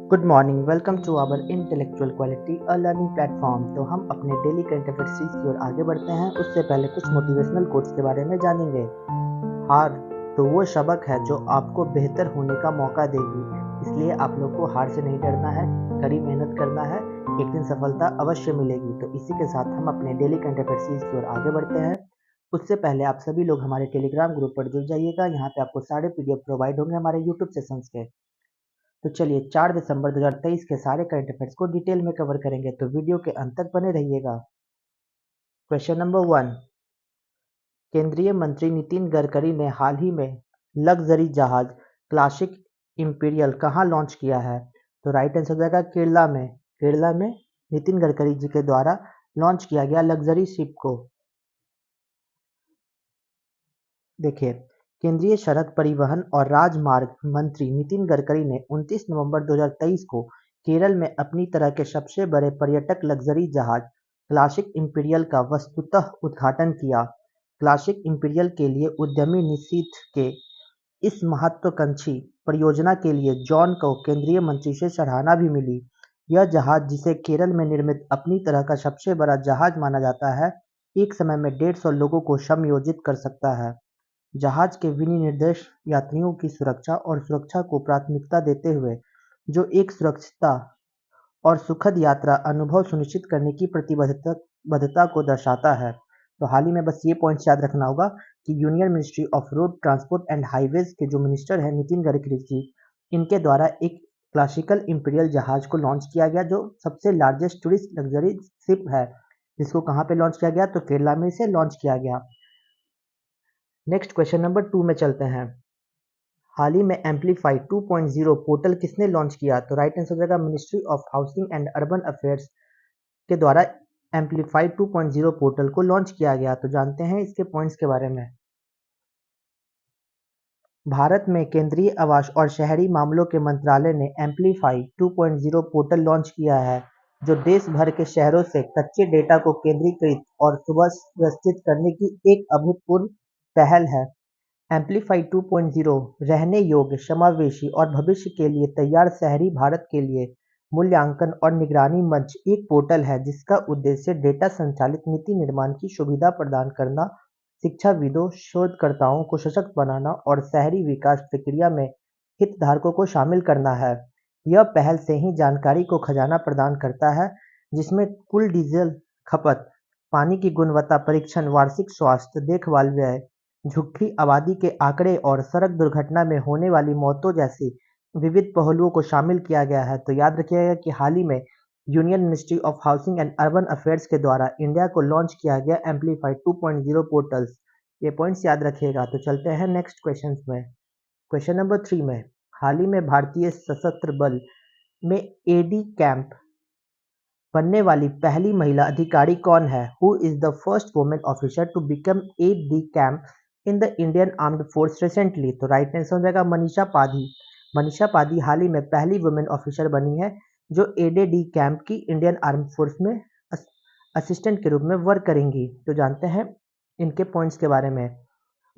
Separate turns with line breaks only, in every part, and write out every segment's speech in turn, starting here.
Good morning, welcome to our intellectual quality a learning platform. तो हम अपने daily current affair series की ओर आगे बढ़ते हैं। उससे पहले कुछ मोटिवेशनल कोट्स के बारे में जानेंगे। हार तो वो सबक है जो आपको बेहतर होने का मौका देगी, इसलिए आप लोग को हार से नहीं डरना है, कड़ी मेहनत करना है, एक दिन सफलता अवश्य मिलेगी। तो इसी के साथ हम अपने डेली करंट अफेयर सीरीज की ओर आगे बढ़ते हैं। उससे पहले आप सभी लोग हमारे टेलीग्राम ग्रुप पर जुड़ जाइएगा। यहाँ पे आपको सारे पीडीएफ प्रोवाइड होंगे हमारे यूट्यूब सेशंस के। तो चलिए 4 दिसंबर 2023 के सारे करंट अफेयर्स को डिटेल में कवर करेंगे, तो वीडियो के अंत तक बने रहिएगा। क्वेश्चन नंबर 1, केंद्रीय मंत्री नितिन गडकरी ने हाल ही में लग्जरी जहाज क्लासिक इंपीरियल कहाँ लॉन्च किया है? तो राइट आंसर हो जाएगा केरला में नितिन गडकरी जी के द्वारा लॉन्च किया गया लग्जरी शिप को। देखिए, केंद्रीय सड़क परिवहन और राजमार्ग मंत्री नितिन गडकरी ने 29 नवंबर 2023 को केरल में अपनी तरह के सबसे बड़े पर्यटक लग्जरी जहाज क्लासिक इंपीरियल का वस्तुतः उद्घाटन किया। क्लासिक इंपीरियल के लिए उद्यमी निशीथ के इस महत्वाकांक्षी परियोजना के लिए जॉन को केंद्रीय मंत्री से सराहना भी मिली। यह जहाज, जिसे केरल में निर्मित अपनी तरह का सबसे बड़ा जहाज माना जाता है, एक समय में 150 लोगों को समायोजित कर सकता है। जहाज के विनिर्देश यात्रियों की सुरक्षा और सुरक्षा को प्राथमिकता देते हुए, जो एक सुरक्षित और सुखद यात्रा अनुभव सुनिश्चित करने की प्रतिबद्धता को दर्शाता है। तो हाल ही में बस ये पॉइंट्स याद रखना होगा कि union ministry of road transport and highways के जो मिनिस्टर हैं नितिन गडकरी जी, इनके द्वारा एक क्लासिकल इंपीरियल जहाज को लॉन्च किया गया, जो सबसे लार्जेस्ट टूरिस्ट लग्जरी शिप है, जिसको कहाँ पे लॉन्च किया गया? तो केरला में इसे लॉन्च किया गया। नेक्स्ट क्वेश्चन नंबर 2 में चलते हैं। हाल ही में एम्पलीफाई 2.0 पोर्टल किसने लॉन्च किया? तो राइट आंसर हो जाएगा ministry of housing and urban affairs के द्वारा एम्पलीफाई 2.0 पोर्टल को लॉन्च किया गया। तो जानते हैं इसके पॉइंट्स के बारे में। भारत में केंद्रीय आवास और शहरी मामलों के मंत्रालय ने एम्पलीफाई 2.0 पोर्टल लॉन्च किया है, जो देश भर के शहरों से कच्चे डेटा को केंद्रीकृत और सुव्यवस्थित करने की एक अभूतपूर्व पहल है। एम्पलीफाई 2.0 रहने योग्य, समावेशी और भविष्य के लिए तैयार शहरी भारत के लिए मूल्यांकन और निगरानी मंच एक पोर्टल है, जिसका उद्देश्य डेटा संचालित नीति निर्माण की सुविधा प्रदान करना, शिक्षाविदों, शोधकर्ताओं को सशक्त बनाना और शहरी विकास प्रक्रिया में हितधारकों को शामिल करना है। यह पहल से ही जानकारी को खजाना प्रदान करता है, जिसमें कुल डीजल खपत, पानी की गुणवत्ता परीक्षण, वार्षिक स्वास्थ्य देखभाल व्यय, झुग्गी आबादी के आंकड़े और सड़क दुर्घटना में होने वाली मौतों जैसी विविध पहलुओं को शामिल किया गया है। तो याद रखिएगा कि हाल ही में union ministry of housing and urban affairs के द्वारा इंडिया को लॉन्च किया गया एम्पलीफाई 2.0 पोर्टल्स। ये पॉइंट्स याद रखिएगा। तो चलते हैं नेक्स्ट क्वेश्चन में। क्वेश्चन नंबर 3 में, हाल ही में भारतीय सशस्त्र बल में एडी कैंप बनने वाली पहली महिला अधिकारी कौन है? Who is the first women officer to become aide de camp in the Indian armed force recently? तो राइट आंसर हो जाएगा मनीषा पाधी। मनीषा पाधी हाल ही में पहली वुमेन ऑफिसर बनी है जो एडी कैंप की इंडियन आर्म्ड फोर्स में असिस्टेंट के रूप में वर्क करेंगी। तो जानते हैं इनके पॉइंट्स के बारे में।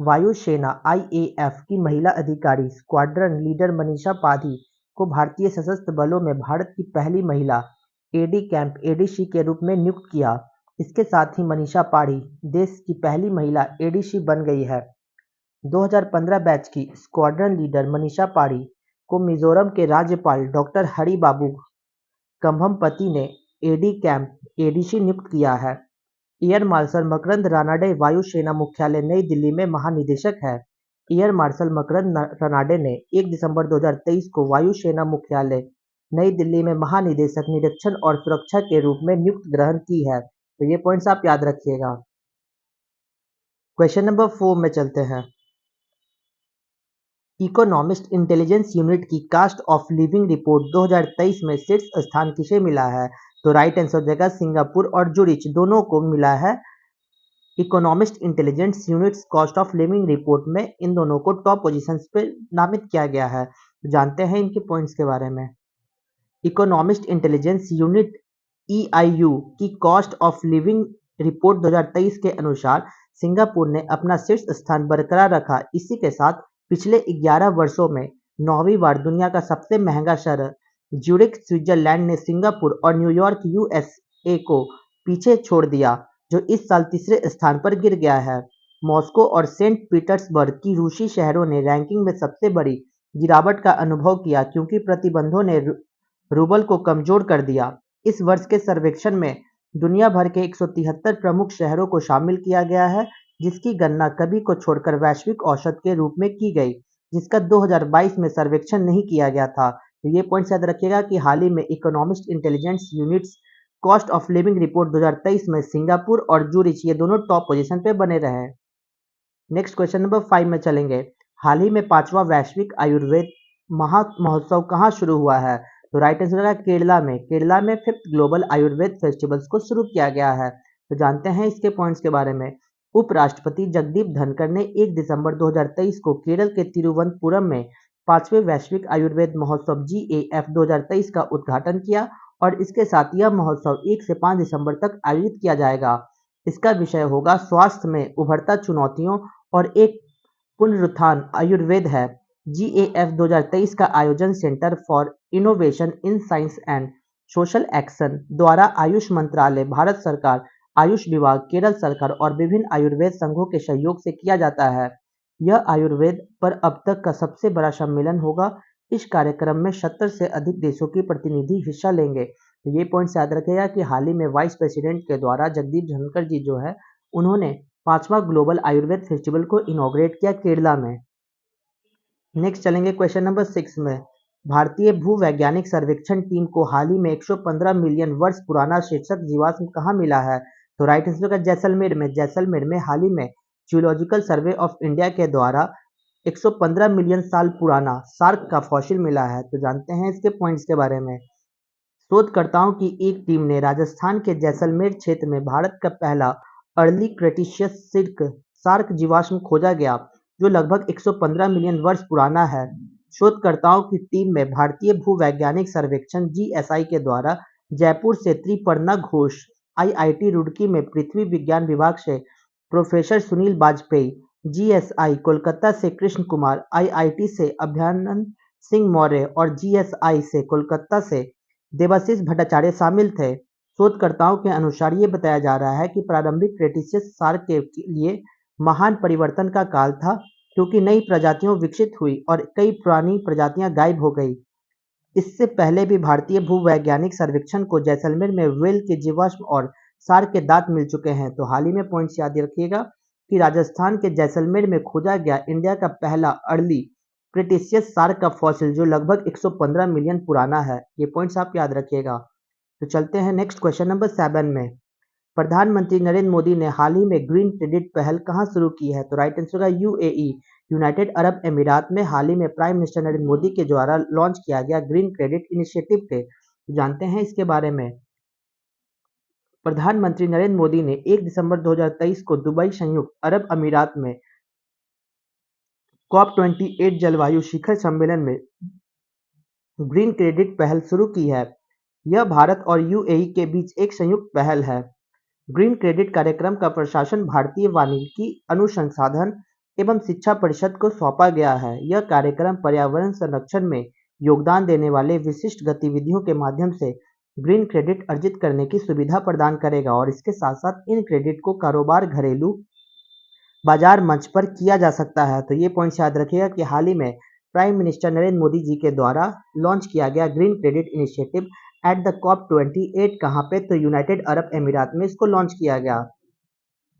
वायुसेना आईएएफ की महिला अधिकारी स्क्वाड्रन लीडर मनीषा पाधी को भारतीय सशस्त्र बलों में भारत की पहली महिला एडी कैंप एडीसी के रूप में नियुक्त किया। इसके साथ ही मनीषा पाधी देश की पहली महिला एडीसी बन गई है। 2015 बैच की स्क्वाड्रन लीडर मनीषा पाधी को मिजोरम के राज्यपाल डॉक्टर हरिबाबू कंभमपति ने एडी कैंप एडीसी नियुक्त किया है। एयर मार्शल मकरंद रानाडे वायुसेना मुख्यालय नई दिल्ली में महानिदेशक है। एयर मार्शल मकरंद रानाडे ने 1 दिसंबर 2023 को वायुसेना मुख्यालय नई दिल्ली में महानिदेशक निरीक्षण और सुरक्षा के रूप में नियुक्त ग्रहण की है। तो ये पॉइंट्स आप याद रखिएगा। क्वेश्चन नंबर 4 में चलते हैं। इकोनॉमिस्ट इंटेलिजेंस यूनिट की कास्ट ऑफ लिविंग रिपोर्ट 2023 में शीर्ष स्थान किसे मिला है? तो राइट आंसर हो जाएगा सिंगापुर और जुरिच दोनों को मिला है। Economist intelligence units cost of living report में इन दोनों को टॉप पोजीशंस पे नामित किया गया है। तो जानते हैं इनके पॉइंट्स के बारे में। इकोनॉमिस्ट इंटेलिजेंस यूनिट ईआईयू की कॉस्ट ऑफ लिविंग रिपोर्ट 2023 के अनुसार सिंगापुर ने अपना शीर्ष स्थान बरकरार रखा। इसी के साथ पिछले 11 वर्षों में 9वीं बार दुनिया का सबसे महंगा शहर ज्यूरिख स्विट्जरलैंड ने सिंगापुर और न्यूयॉर्क यूएसए को पीछे छोड़ दिया, जो इस साल तीसरे स्थान पर गिर गया है। मॉस्को और सेंट पीटर्सबर्ग की रूसी शहरों ने रैंकिंग में सबसे बड़ी गिरावट का अनुभव किया क्योंकि प्रतिबंधों ने रूबल को कमजोर कर दिया। इस वर्ष के सर्वेक्षण में दुनिया भर के 173 प्रमुख शहरों को शामिल किया गया है, जिसकी गणना कभी को छोड़कर वैश्विक औसत के रूप में की गई, जिसका 2022 में सर्वेक्षण नहीं किया गया था। तो ये पॉइंट याद रखिएगा कि हाल ही में economist intelligence units cost of living report 2023 में सिंगापुर और जूरिच ये दोनों टॉप पोजीशन पे बने रहे। नेक्स्ट क्वेश्चन नंबर 5 में चलेंगे। हाल ही में 5वां वैश्विक आयुर्वेद महोत्सव कहाँ शुरू हुआ है? तो राइट आंसर है केरला में। केरला में 5th ग्लोबल आयुर्वेद फेस्टिवल्स को शुरू किया गया है। तो जानते हैं इसके पॉइंट्स के बारे में। उपराष्ट्रपति जगदीप धनखड़ ने 1 दिसंबर 2023 को केरल के तिरुवनंतपुरम में 5वें वैश्विक आयुर्वेद महोत्सव GAF 2023 का उद्घाटन किया और इसके साथ यह महोत्सव 1 से 5 दिसंबर तक आयोजित किया जाएगा। इसका विषय होगा स्वास्थ्य में उभरता चुनौतियों और एक पुनरुत्थान आयुर्वेद है। GAF 2023 का आयोजन centre for innovation in science and social action द्वारा आयुष मंत्रालय, भारत सरकार, आयुष विभाग, केरल सरकार और विभिन्न आयुर्वेद संघों के सहयोग से किया जाता है। यह आयुर्वेद पर अब तक का सबसे बड़ा सम्मेलन होगा। इस कार्यक्रम में 70 से अधिक देशों के प्रतिनिधि हिस्सा लेंगे। तो ये पॉइंट याद रखेगा कि हाल ही में वाइस प्रेसिडेंट के द्वारा जगदीप धनखड़ जी जो है उन्होंने 5वां ग्लोबल आयुर्वेद फेस्टिवल को इनॉग्रेट किया केरला में। नेक्स्ट चलेंगे क्वेश्चन नंबर 6 में। भारतीय भूवैज्ञानिक सर्वेक्षण टीम को हाल ही में 115 मिलियन वर्ष पुराना शीर्षक जीवाश्म कहाँ मिला है? तो राइट आंसर का जैसलमेर में। जैसलमेर में हाल ही में जियोलॉजिकल सर्वे ऑफ इंडिया के द्वारा 115 मिलियन साल पुराना सार्क का फॉसिल मिला है। तो जानते हैं इसके पॉइंट्स के बारे में। शोधकर्ताओं की एक टीम ने राजस्थान के जैसलमेर क्षेत्र में भारत का पहला अर्ली क्रेटेशियस सार्क जीवाश्म खोजा गया, जो लगभग 115 मिलियन वर्ष पुराना है। शोधकर्ताओं की टीम में भारतीय भूवैज्ञानिक सर्वेक्षण GSI के द्वारा जयपुर से त्रिपर्णा घोष, IIT रुड़की में पृथ्वी विज्ञान विभाग से प्रोफेसर सुनील वाजपेयी, GSI कोलकाता से कृष्ण कुमार, IIT से अभ्यानंद सिंह मौर्य और GSI से कोलकाता से देवाशीष भट्टाचार्य शामिल थे। शोधकर्ताओं के अनुसार ये बताया जा रहा है कि प्रारंभिक क्रेटेशियस सार्क के लिए महान परिवर्तन का काल था, क्योंकि नई प्रजातियां विकसित हुई और कई पुरानी प्रजातियां गायब हो गई। इससे पहले भी भारतीय भूवैज्ञानिक सर्वेक्षण को जैसलमेर में व्हेल के जीवाश्म और सार्क के दांत मिल चुके हैं। तो हाल ही में पॉइंट्स याद रखिएगा कि राजस्थान के जैसलमेर में खोजा गया इंडिया का पहला अर्ली क्रेटेशियस सार्क का फॉसिल, जो लगभग 115 मिलियन पुराना है। ये पॉइंट्स आप याद रखिएगा। तो चलते हैं नेक्स्ट क्वेश्चन नंबर 7 में। प्रधानमंत्री नरेंद्र मोदी ने हाल ही में ग्रीन क्रेडिट पहल कहां शुरू की है? तो राइट आंसर होगा UAE, यूनाइटेड अरब अमीरात में हाल ही में प्राइम मिनिस्टर नरेंद्र मोदी के द्वारा लॉन्च किया गया ग्रीन क्रेडिट इनिशिएटिव थे। तो जानते हैं इसके बारे में। प्रधानमंत्री नरेंद्र मोदी ने 1 दिसंबर 2023 को दुबई, संयुक्त अरब अमीरात में COP28 जलवायु शिखर सम्मेलन में ग्रीन क्रेडिट पहल शुरू की है। यह भारत और UAE के बीच एक संयुक्त पहल है। ग्रीन क्रेडिट कार्यक्रम का प्रशासन भारतीय वानिकी अनुसंधान एवं शिक्षा परिषद को सौंपा गया है। यह कार्यक्रम पर्यावरण संरक्षण में योगदान देने वाले विशिष्ट गतिविधियों के माध्यम से ग्रीन क्रेडिट अर्जित करने की सुविधा प्रदान करेगा और इसके साथ साथ इन क्रेडिट को कारोबार, घरेलू बाजार मंच पर किया जा सकता है। तो ये पॉइंट्स याद रखिएगा कि हाल ही में प्राइम मिनिस्टर नरेंद्र मोदी जी के द्वारा लॉन्च किया गया green credit initiative at the COP28 कहाँ पे? तो यूनाइटेड अरब अमीरात में इसको लॉन्च किया गया।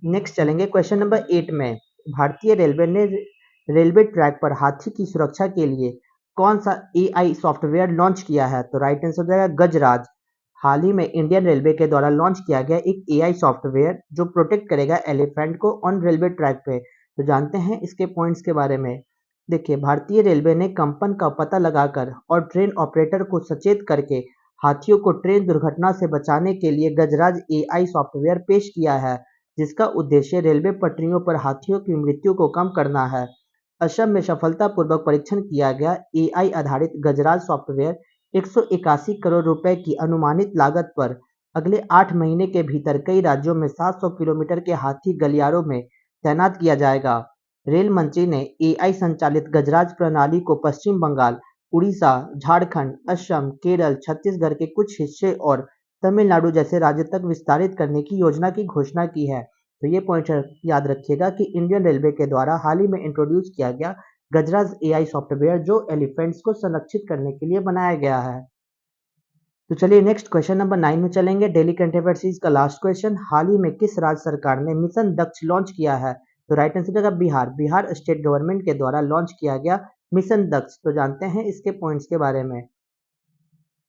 नेक्स्ट चलेंगे क्वेश्चन नंबर 8 में। भारतीय रेलवे ने रेलवे ट्रैक पर हाथी की सुरक्षा के लिए कौन सा AI सॉफ्टवेयर लॉन्च किया है? तो राइट आंसर हो जाएगा गजराज। हाल ही में इंडियन रेलवे के द्वारा लॉन्च किया गया एक AI सॉफ्टवेयर जो प्रोटेक्ट करेगा एलिफेंट को ऑन रेलवे ट्रैक पे। तो जानते हैं इसके पॉइंट्स के बारे में। देखिए, भारतीय रेलवे ने कंपन का पता लगाकर और ट्रेन ऑपरेटर को सचेत करके हाथियों को ट्रेन दुर्घटना से बचाने के लिए गजराज AI सॉफ्टवेयर पेश किया है, जिसका उद्देश्य रेलवे पटरियों पर हाथियों की मृत्यु को कम करना है। असम में सफलतापूर्वक परीक्षण किया गया AI आधारित गजराज सॉफ्टवेयर 181 करोड़ रुपए की अनुमानित लागत पर अगले 8 महीने के भीतर कई राज्यों में 700 किलोमीटर के हाथी गलियारों में तैनात किया जाएगा। रेल मंत्री ने AI संचालित गजराज प्रणाली को पश्चिम बंगाल, उड़ीसा, झारखंड, असम, केरल, छत्तीसगढ़ के कुछ हिस्से और तमिलनाडु जैसे राज्यों तक विस्तारित करने की योजना की घोषणा की है। तो ये पॉइंट याद रखिएगा कि इंडियन रेलवे के द्वारा हाल ही में इंट्रोड्यूस किया गया गजराज एआई सॉफ्टवेयर जो एलिफेंट्स को संरक्षित करने के लिए बनाया गया है। तो चलिए नेक्स्ट क्वेश्चन नंबर 9 में चलेंगे। डेली करंट अफेयर सीरीज का लास्ट क्वेश्चन, हाल ही में किस राज्य सरकार ने मिशन दक्ष लॉन्च किया है? तो राइट आंसर होगा बिहार। बिहार स्टेट गवर्नमेंट के द्वारा लॉन्च किया गया मिशन दक्ष। तो जानते हैं इसके पॉइंट्स के बारे में।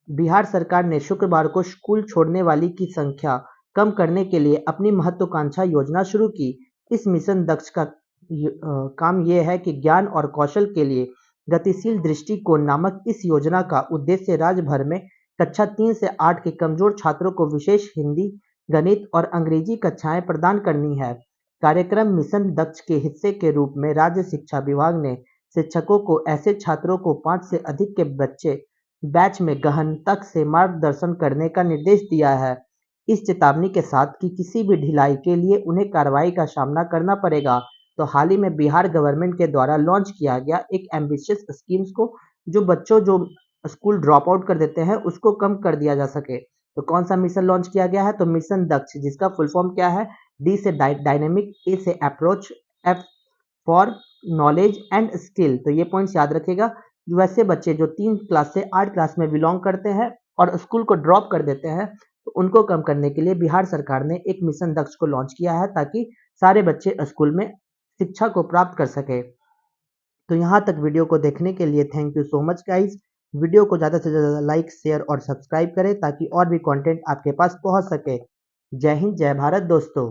बिहार सरकार ने शुक्रवार को स्कूल छोड़ने वाली की संख्या कम करने के लिए अपनी महत्वाकांक्षा योजना शुरू की। इस मिशन दक्ष का काम यह है कि ज्ञान और कौशल के लिए गतिशील दृष्टिकोण नामक इस योजना का उद्देश्य राज्य भर में कक्षा 3 से 8 के कमजोर छात्रों को विशेष हिंदी, गणित और अंग्रेजी कक्षाएं प्रदान करनी है। कार्यक्रम मिशन दक्ष के हिस्से के रूप में राज्य शिक्षा विभाग ने शिक्षकों को ऐसे छात्रों को 5 से अधिक के बच्चे बैच में गहनता से मार्गदर्शन करने का निर्देश दिया है, इस चेतावनी के साथ कि किसी भी ढिलाई के लिए उन्हें कार्रवाई का सामना करना पड़ेगा। तो हाल ही में बिहार गवर्नमेंट के द्वारा लॉन्च किया गया एक एम्बिशियस स्कीम्स को जो बच्चों जो स्कूल ड्रॉप आउट कर देते हैं उसको कम कर दिया जा सके। तो कौन सा मिशन लॉन्च किया गया है? तो मिशन दक्ष, जिसका फुल फॉर्म क्या है? डी से डायनेमिक, ए से approach, F for knowledge and skill. तो ये पॉइंट्स याद रखिएगा। वैसे बच्चे जो 3 क्लास से 8 क्लास में बिलोंग करते हैं और स्कूल को ड्रॉप कर देते हैं, तो उनको कम करने के लिए बिहार सरकार ने एक मिशन दक्ष को लॉन्च किया है ताकि सारे बच्चे स्कूल में शिक्षा को प्राप्त कर सके। तो यहाँ तक वीडियो को देखने के लिए thank you so much guys. Video को ज़्यादा से ज़्यादा लाइक, शेयर और सब्सक्राइब करें ताकि और भी कंटेंट आपके पास पहुँच सके। जय हिंद, जय भारत दोस्तों।